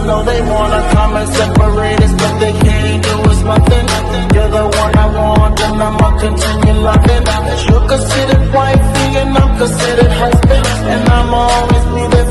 know they wanna come and separate us, but they can't do us nothing. You're the one I want, and I'ma continue loving. You're considered wifey, and I'm considered husband, and I'ma always be there.